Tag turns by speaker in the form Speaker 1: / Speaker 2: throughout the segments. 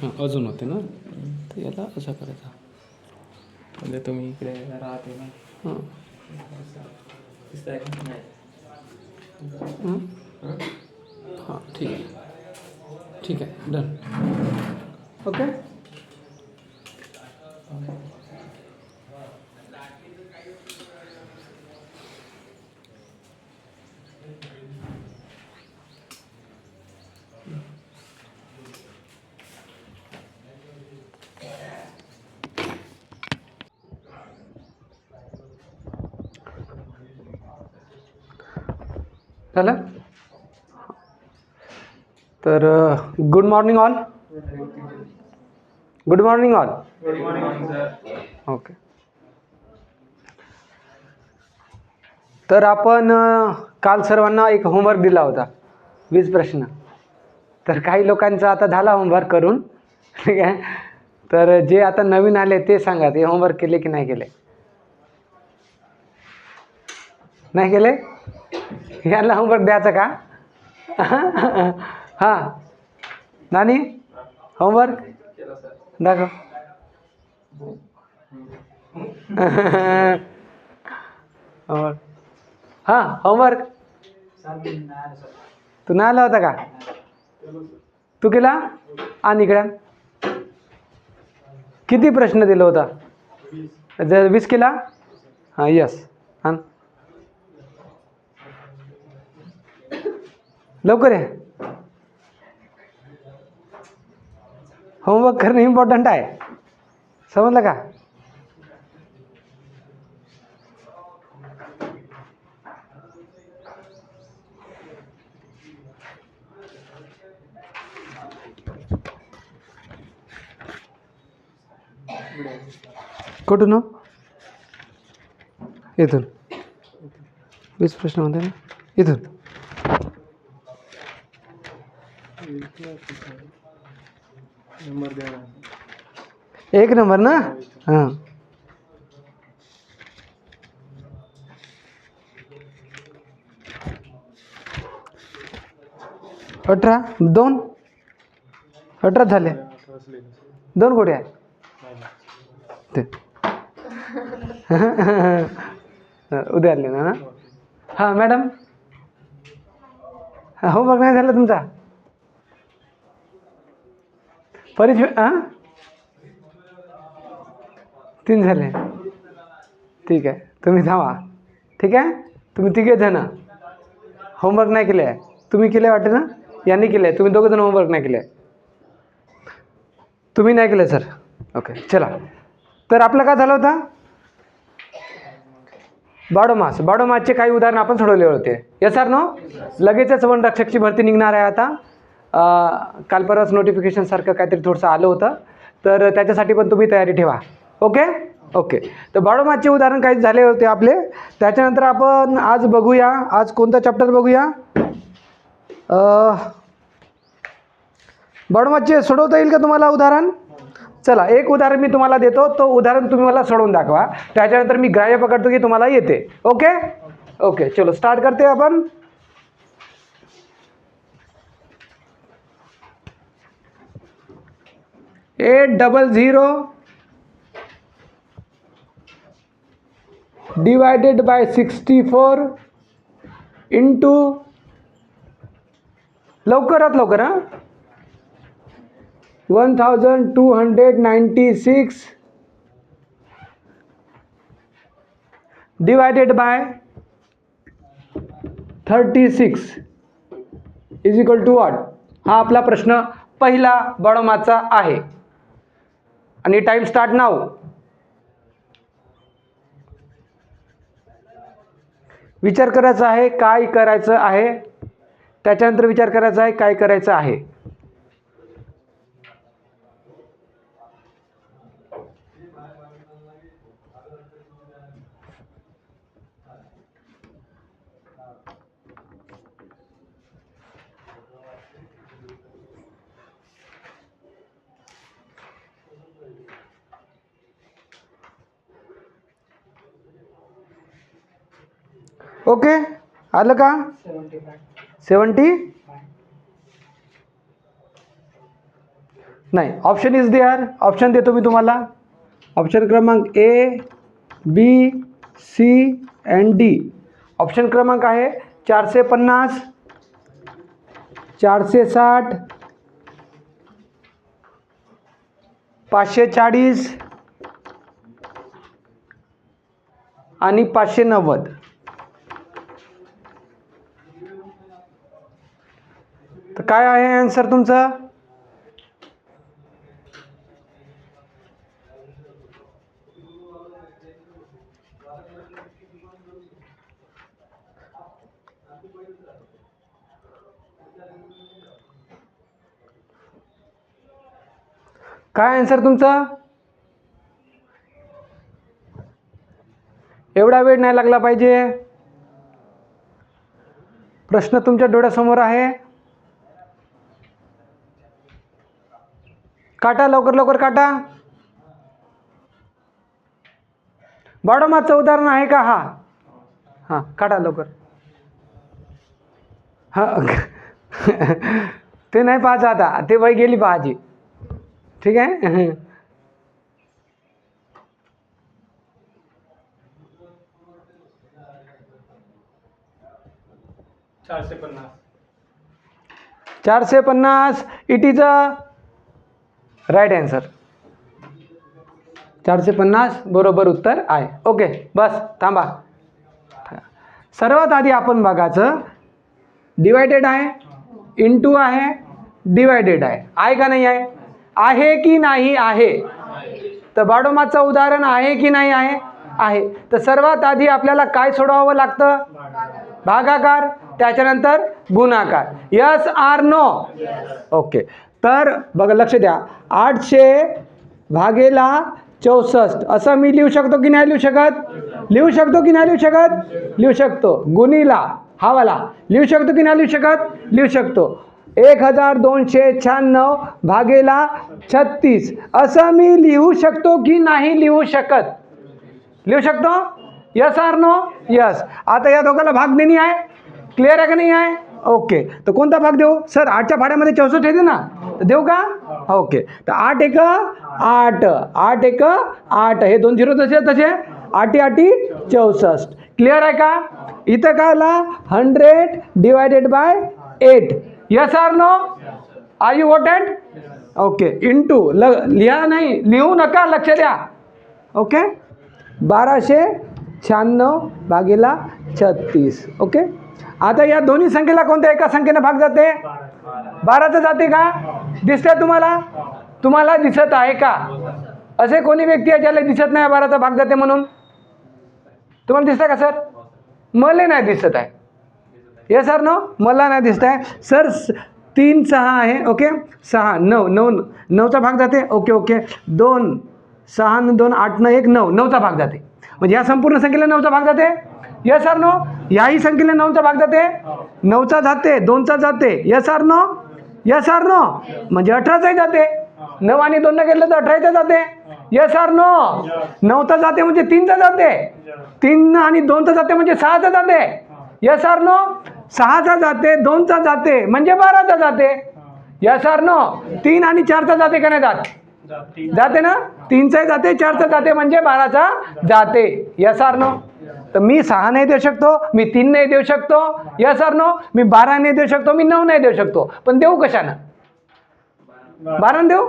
Speaker 1: हां अजून होते ना, तर याला असं करायचं.
Speaker 2: म्हणजे तुम्ही इकडे राहते ना.
Speaker 1: हां
Speaker 2: दिसतंय का? नाही.
Speaker 1: हां ठीक आहे, ठीक आहे, डन. ओके. झालं. तर good morning all. Good morning all.
Speaker 2: Good morning sir.
Speaker 1: Okay. तर आपण काल सर्वांना एक होमवर्क दिला होता, 20 प्रश्न. तर काही लोकांचा आता झाला होमवर्क करून, ठीक आहे. तर जे आता नवीन आले ते सांगा, ते होमवर्क केले की नाही केले? नाही केले? यांना होमवर्क द्यायचं का? हां नानी, होमवर्क दाखव. होमवर्क. हां होमवर्क. तू नाही आला होता का? तू केला? आणि इकडे किती प्रश्न दिला होता? 20 केला? हां यस. हां लवकर आहे. होमवर्क करणं इम्पॉर्टंट आहे, समजलं का? कुठून हो? इथून 20 प्रश्न होते ना, इथून.
Speaker 2: नंबर द्या.
Speaker 1: 1 नंबर ना. हां 18 2 18 झाले. 2 कुठे आहे ते? उद्या आले ना. हां मॅडम, होमवर्क नाही झाला तुमचा? परीक्षा हां 3 झाले. ठीक आहे, तुम्ही थांबा. ठीक आहे, तुम्ही 3 जण होमवर्क नाही केले आहे. तुम्ही केले वाटते ना, यांनी केले आहे. तुम्ही 2 जण होमवर्क नाही केले. तुम्ही नाही केलं सर. ओके चला. तर आपलं काय झालं होतं? बाडोमास. बाडोमासचे काही उदाहरण आपण सोडवले होते. Yes or no? लगेचच वनरक्षकची भरती निघणार आहे आता. काल परवाच नोटिफिकेशनसारखं काहीतरी थोडंसं आलं होतं, तर त्याच्यासाठी पण तुम्ही तयारी ठेवा. Okay okay. तर बाडोमासचे उदाहरण काही झाले होते आपले. त्याच्यानंतर आपण आज बघूया, आज कोणता चॅप्टर बघूया? बाडोमासचे सोडवता येईल का तुम्हाला उदाहरण? चला एक उदाहरण मी तुम्हाला देतो, तो उदाहरण तुम्ही मला सोडवून दाखवा. त्याच्यानंतर मी ग्राह्य पकडतो की तुम्हाला येते. ओके ओके चलो स्टार्ट करते आपण. $800 divided by 64 into लवकरात लवकर 1296 divided by 36 is equal to what? हा आपला प्रश्न पहिला बाडोमासचा आहे आणि टाइम स्टार्ट नाव. विचार करायचा आहे काय करायचं आहे, त्याच्यानंतर विचार करायचा आहे काय करायचं आहे. ओके आलं का? 70 नाही. Option is there. ऑप्शन देतो मी तुम्हाला. ऑप्शन क्रमांक ए, बी, सी अँड डी. ऑप्शन क्रमांक आहे 450, 460, 540 आणि 590. तर काय आहे आन्सर तुमचं? काय आन्सर तुमचं? एवढा वेळ नाही लागला पाहिजे. प्रश्न तुमच्या डोळ्यासमोर आहे. काटा, लवकर लवकर काटा. बाळोमाचं उदाहरण आहे का? हा हां, काटा लवकर. हां ते नाही पाहायचं आता, ते वय गेली पाहायची. ठीक आहे. 450. It is a right answer. 450 बरोबर उत्तर आहे. ओके, बस थांबा. सर्वात आधी आपण बघायचं डिवायडेड आहे, इंटू आहे, डिवायडेड आहे का नाही आहे? आहे की नाही आहे? तर बाळोमाचं उदाहरण आहे की नाही आहे? आहे. तर सर्वात आधी आपल्याला काय सोडवावं लागतं? भागाकार, त्याच्यानंतर गुणाकार. Yes or no? ओके. तर बघा, लक्ष द्या. 800 भागेला 64 असं मी लिहू शकतो की नाही लिहू शकत? लिहू शकतो की नाही लिहू शकत? लिहू शकतो. गुणीला हा वाला लिहू शकतो की नाही लिहू शकत? लिहू शकतो. 1296 भागेला 36 असं मी लिहू शकतो की नाही लिहू शकत? लिहू शकतो. Yes or no? यस. आता या दोघांना भाग देणी आहे. क्लिअर आहे का नाही आहे? ओके. तर कोणता भाग देऊ सर? 8च्या भाड्यामध्ये 64 येते ना, तर देऊ का? ओके. तर 8 एक 8, 8 एक 8, हे 2 0 तसे तसे 8 8 64. क्लिअर आहे का? इथं काय आला? 100 divided by 8. Yes or no? Are you voted? Okay. Into लिहा नाही, लिहू नका, लक्ष द्या. ओके. 1296 भागेला 36. ओके. आता या दोन्ही संख्येला कोणत्या एका संख्येने भाग जाते? 12चं जाते का? दिसतंय तुम्हाला? तुम्हाला दिसत आहे का? असे कोणी व्यक्ती आहे ज्याला दिसत नाही 12चा भाग जाते म्हणून? तुम्हाला दिसतंय का सर? मला नाही दिसत आहे. Yes sir no? मला नाही दिसत आहे सर. 3 6 आहे. ओके. 6 9 9 9चा भाग जाते. Okay okay. 2 6 2 8 9 1 9 9चा भाग जाते. म्हणजे या संपूर्ण संख्येला 9चा भाग जाते. Yes sir no? याही संख्येला 9चा भाग जाते. 9चा जाते, 2चा जाते. Yes sir no? Yes sir no? म्हणजे 18चाही जाते. 9 आणि 2 न घेतलं तर 18चा जाते. Yes sir no? 9चा जाते म्हणजे 3चा जाते. 3 आणि 2चा जाते म्हणजे 6चा जाते. Yes sir no? 6चा जाते, 2चा जाते म्हणजे 12चा जाते. Yes sir no? 3 आणि 4चा जाते का नाही जात? जाते ना. 3चाही जाते, 4चा जाते म्हणजे 12चा जाते. Yes sir no? तर मी 6 नाही देऊ शकतो, मी 3 नाही देऊ शकतो. Yes sir no? मी 12 नाही देऊ शकतो, मी 9 नाही देऊ शकतो. पण देऊ कशानं? 12 देऊ,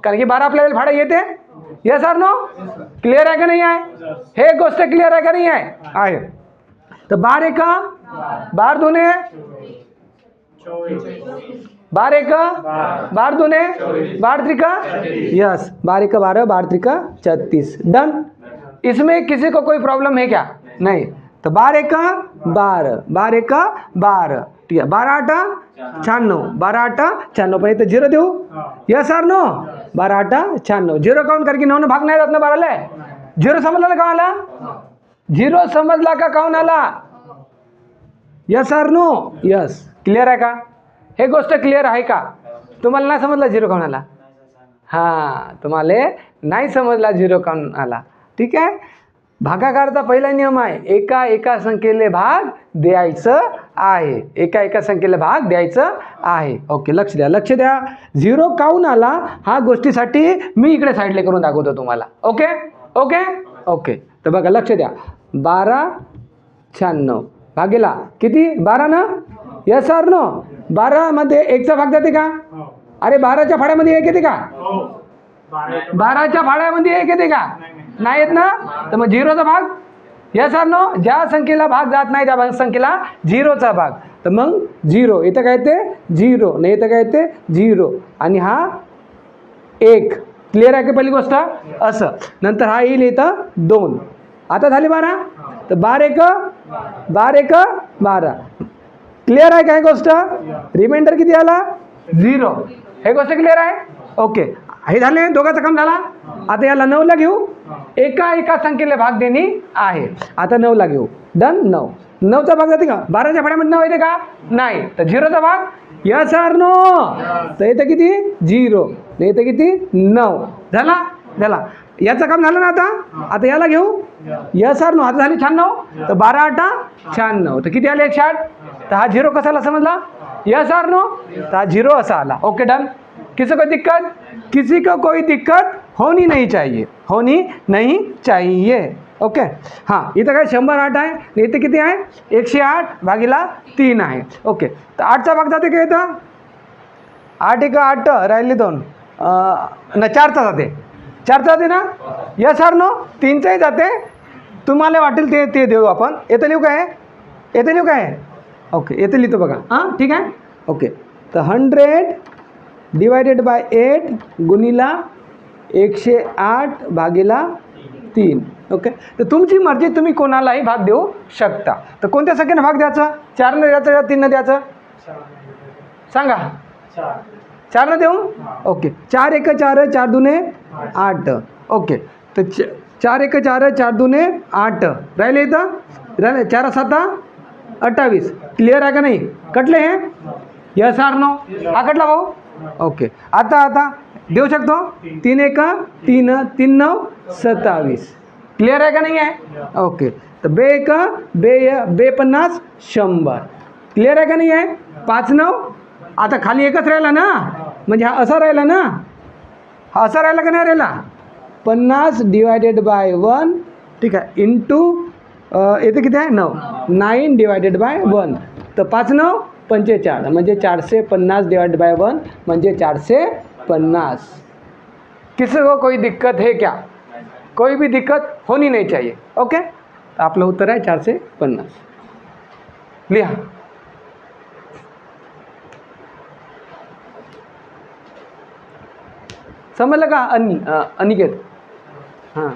Speaker 1: कारण की 12 आपल्याला भाडं येते. Yes sir no? क्लिअर आहे का नाही आहे? हे गोष्ट क्लिअर आहे का नाही आहे? आहे. तर 12 एक 12 दुने 12 एक 12 दुने 12 त्रिका. यस, 12 एक 12, 12 त्रिका 36. डन. इसमें किसी को कोई प्रॉब्लम है क्या? नहीं. तो 12 एक 12, 12 एक 12. ठीक आहे. 12 8 96, 12 8 96. पण इथं 0 देऊ. Yes sir no? 12 8 96. 0 काउंट कारण की 9 भाग नाही जात ना 12ला. 0 समजला का आला? 0 समजला का काउन आला? Yes sir no? Yes. Clear आहे का? हे गोष्ट क्लिअर आहे का? तुम्हाला नाही समजला 0 काउन आला? हां, तुम्हाला नाही समजला 0 काउन आला. ठीक आहे. भागाकारचा पहिला नियम आहे एका एका संख्येला भाग द्यायचं आहे. एका एका संख्येला भाग द्यायचं आहे. ओके, लक्ष द्या, लक्ष द्या. 0 काऊन आला हा गोष्टीसाठी मी इकडे साईडला करून दाखवतो तुम्हाला. Okay okay okay. तर बघा, लक्ष द्या. 1296 भागेला किती? 12 ना? Yes or no? 12 मध्ये 1चा भाग जाते का? अरे 12च्या फाड्यामध्ये 1 येते का? 12च्या फाड्यामध्ये 1 येते का? नाही येत ना? तर मग 0चा भाग? Yes or no? ज्या संख्येला भाग जात नाही त्या संख्येला 0चा भाग. तर मग 0 इथं काय येते? 0 नाही इथं काय येते? 0 आणि हा 1. क्लिअर आहे की पहिली गोष्ट? असं. नंतर हा येईल इथं 2. आता झाले 12. तर 12 1 12. क्लिअर आहे काय गोष्ट? रिमाइंडर किती आला? 0. हे गोष्ट क्लिअर आहे? ओके, हे झाले, दोघांचा काम झाला. आता याला 9ला घेऊ. एका एका संख्येला भाग देणे आहे. आता 9ला घेऊ. डन. 9चा भाग जाते का? 12च्या फाड्यामध्ये 9 येते का? नाही. तर 0चा भाग? Yes or no? तर येतं किती? 0. नाही येतं किती? 9. झाला? झाला. याचं काम झालं ना आता? आता याला घेऊ. Yes or no? आता झाली 96. तर 12 8 96. तर किती आले? 108. तर हा 0 कसा आला समजला? Yes or no? तर हा 0 असा आला. Okay, done. किसी को दिक्कत? किसी को कोई दिक्कत होनी नहीं चाहिए. होनी नहीं चाहिए. ओके. हां, इथं काय 108 आहे. इथे किती आहे? 108 भागीला 3 आहे. ओके. तर 8चा भाग जाते का इथं? 8 1 8 राहिले 2 ना 4चा जाते. 4चा जाते ना? Yes or no? 3चाही जाते. तुम्हाला वाटेल ते देऊ आपण. येतं लिहू काय? येतं लिहू काय? ओके, येतं लिहितो बघा. हां, ठीक आहे. ओके. तर 100 डिवायडेड बाय 8 गुणिला 108 भागीला 3. ओके. तर तुमची मर्जी, तुम्ही कोणालाही भाग देऊ शकता. तर कोणत्या संख्येनं भाग द्यायचा? 4 न द्यायचं का 3 न द्यायचं? सांगा. 4 न देऊ? ओके. 4 1 4 4 2 8. ओके. तर 4 1 4 4 2 8 राहिले इथं? राहिले 4 7 28. क्लिअर आहे का नाही? कटले हे? Yes or no? हा कटला भाऊ? ओके. आता देऊ शकतो? 3 1 3 3 9 27. क्लिअर आहे का नाही आहे? ओके. तर 2 1 2 50 100. क्लिअर आहे का नाही आहे? 5 9. आता खाली एकच राहिला ना? म्हणजे हा असा राहिला ना? हा असा राहिला का नाही राहिला? 50 डिवायडेड बाय 1. ठीक आहे. इंटू येते किती आहे? 9. 9 डिवायडेड बाय 1. तर 5 9 45 म्हणजे 450 डिवाइड बाय 1 म्हणजे 450. किसी को कोई दिक्कत है क्या? कोई भी दिक्कत होनी नहीं चाहिए. ओके. आपलं उत्तर आहे 450. लिहा. समजलं का? अनिकेत? हां.